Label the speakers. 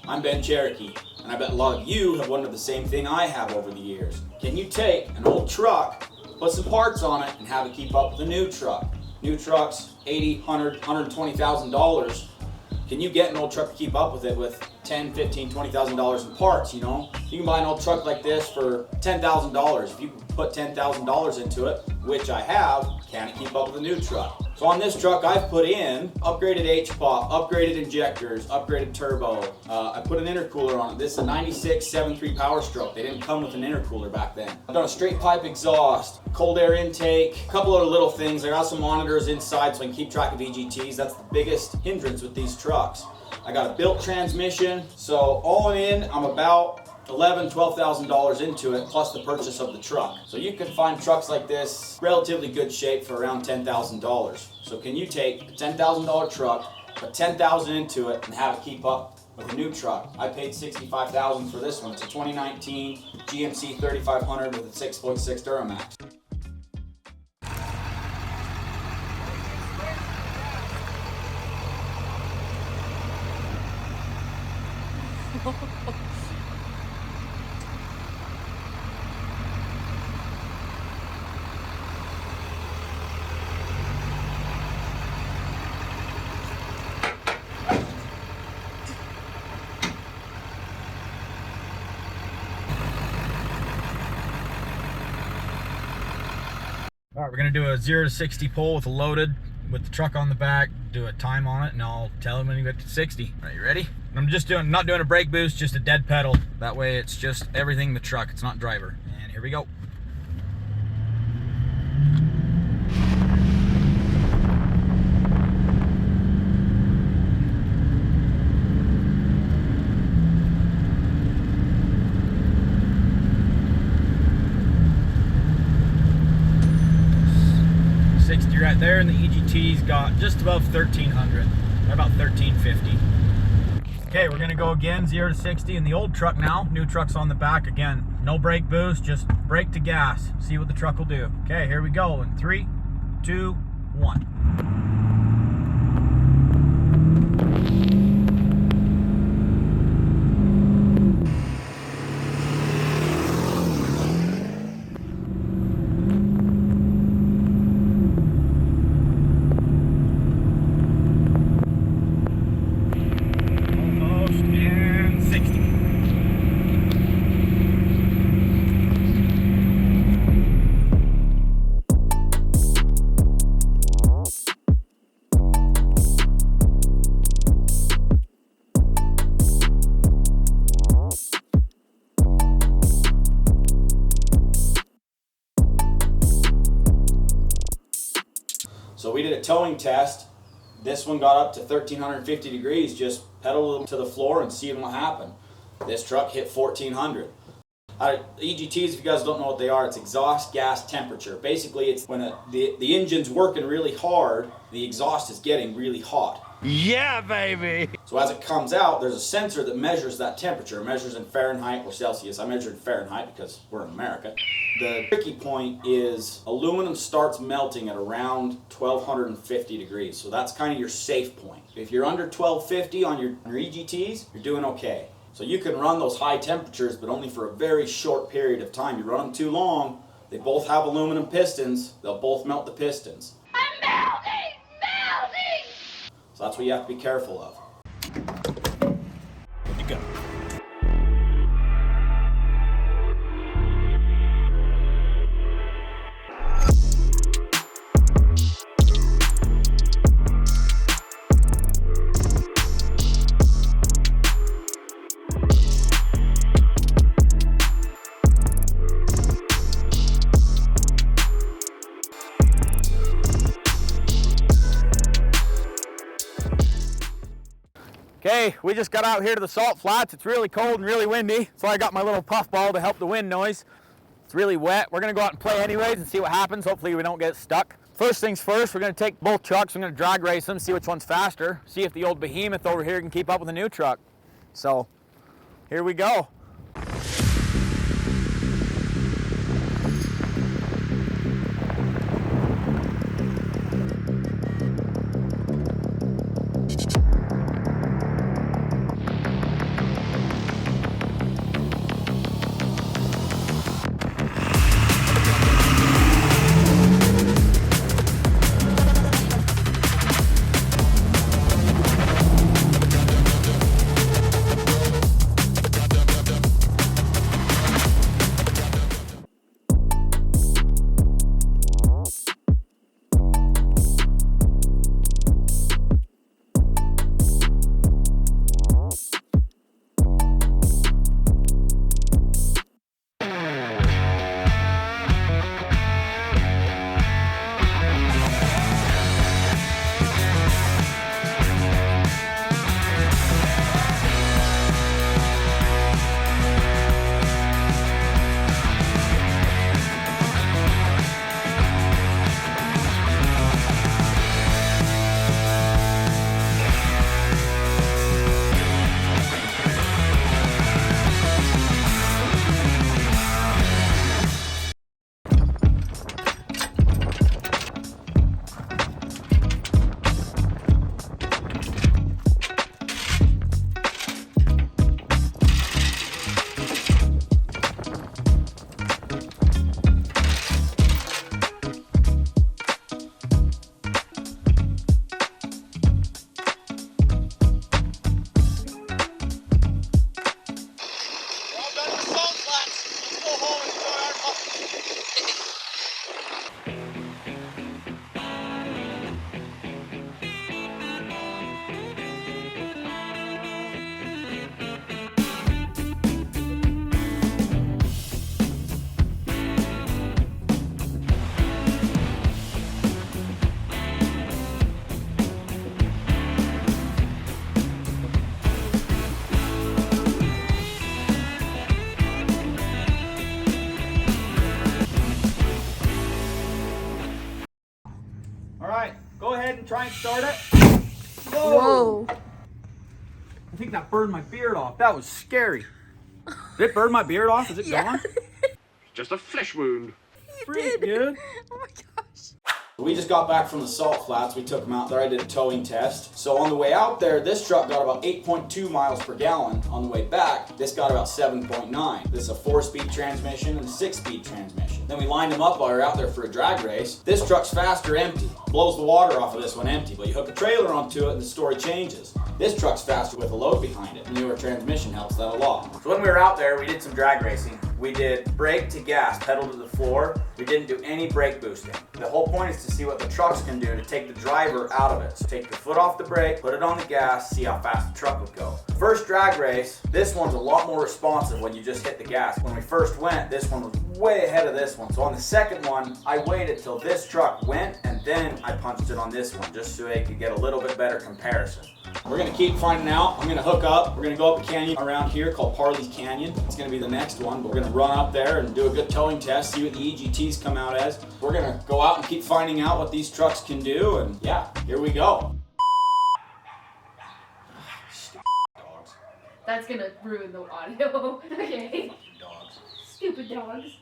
Speaker 1: I'm Ben Cherokee, and I bet a lot of you have wondered the same thing I have over the years. Can you take an old truck, put some parts on it, and have it keep up with a new truck? New trucks, $80,000, $100,000, $120,000. Can you get an old truck to keep up with it with $10,000, $15,000, $20,000 in parts, you know? You can buy an old truck like this for $10,000. If you put $10,000 into it, which I have, can it keep up with a new truck? So on this truck, I've put in upgraded HPOP, upgraded injectors, upgraded turbo. I put an intercooler on it. This is a 96 7.3 Power Stroke. They didn't come with an intercooler back then. I've done a straight pipe exhaust, cold air intake, a couple other little things. I got some monitors inside so I can keep track of EGTs. That's the biggest hindrance with these trucks. I got a built transmission. So all in, I'm about $11,000, $12,000 into it, plus the purchase of the truck. So you can find trucks like this, relatively good shape, for around $10,000. So can you take a $10,000 truck, put $10,000 into it, and have it keep up with a new truck? I paid $65,000 for this one. It's a 2019 GMC 3500 with a 6.6 Duramax.
Speaker 2: All right, we're gonna do a 0 to 60 pull with a loaded, with the truck on the back, do a time on it, and I'll tell him when you get to 60. All right, you ready? I'm just not doing a brake boost, just a dead pedal. That way it's just everything the truck, it's not driver. And here we go. Right there, and the EGT's got just above 1,300. They're about 1,350. Okay, we're gonna go again, 0 to 60 in the old truck now. New truck's on the back again. No brake boost, just brake to gas. See what the truck will do. Okay, here we go in 3, 2, 1.
Speaker 1: So we did a towing test. This one got up to 1,350 degrees, just pedaled them to the floor and seeing what happened. This truck hit 1,400. EGTs, if you guys don't know what they are, it's exhaust gas temperature. Basically, it's when the engine's working really hard, the exhaust is getting really hot.
Speaker 3: Yeah, baby!
Speaker 1: So as it comes out, there's a sensor that measures that temperature. It measures in Fahrenheit or Celsius. I measured in Fahrenheit because we're in America. The tricky point is aluminum starts melting at around 1,250 degrees. So that's kind of your safe point. If you're under 1,250 on your EGTs, you're doing okay. So you can run those high temperatures, but only for a very short period of time. You run them too long, they both have aluminum pistons, they'll both melt the pistons.
Speaker 4: I'm melting! Melting!
Speaker 1: So that's what you have to be careful of. Good to go.
Speaker 2: Okay, we just got out here to the salt flats. It's really cold and really windy, so I got my little puff ball to help the wind noise. It's really wet. We're gonna go out and play anyways and see what happens. Hopefully we don't get stuck. First things first, we're gonna take both trucks, we're gonna drag race them, see which one's faster, see if the old behemoth over here can keep up with the new truck. So, here we go. and try and start it.
Speaker 5: Whoa.
Speaker 2: I think that burned my beard off. That was scary. Did it burn my beard off? Is it gone?
Speaker 3: Just a flesh wound.
Speaker 2: Pretty good.
Speaker 5: Oh my gosh.
Speaker 1: We just got back from the salt flats. We took them out there. I did a towing test. So on the way out there, this truck got about 8.2 miles per gallon. On the way back, this got about 7.9. This is a 4-speed transmission and a 6-speed transmission. Then we lined them up while we were out there for a drag race. This truck's faster empty. Blows the water off of this one empty, but you hook a trailer onto it and the story changes. This truck's faster with a load behind it. The newer transmission helps that a lot. So when we were out there, we did some drag racing. We did brake to gas, pedal to the floor. We didn't do any brake boosting. The whole point is to see what the trucks can do to take the driver out of it. So take your foot off the brake, put it on the gas, see how fast the truck would go. First drag race, this one's a lot more responsive when you just hit the gas. When we first went, this one was way ahead of this one. So on the second one, I waited till this truck went and then I punched it on this one just so I could get a little bit better comparison. We're gonna keep finding out. I'm gonna hook up. We're gonna go up a canyon around here called Parley's Canyon. It's gonna be the next one, but we're gonna run up there and do a good towing test, see what the EGTs come out as. We're gonna go out and keep finding out what these trucks can do, and yeah, here we go. Stupid dogs.
Speaker 6: That's gonna ruin the audio. Okay.
Speaker 1: Dogs.
Speaker 6: Stupid dogs.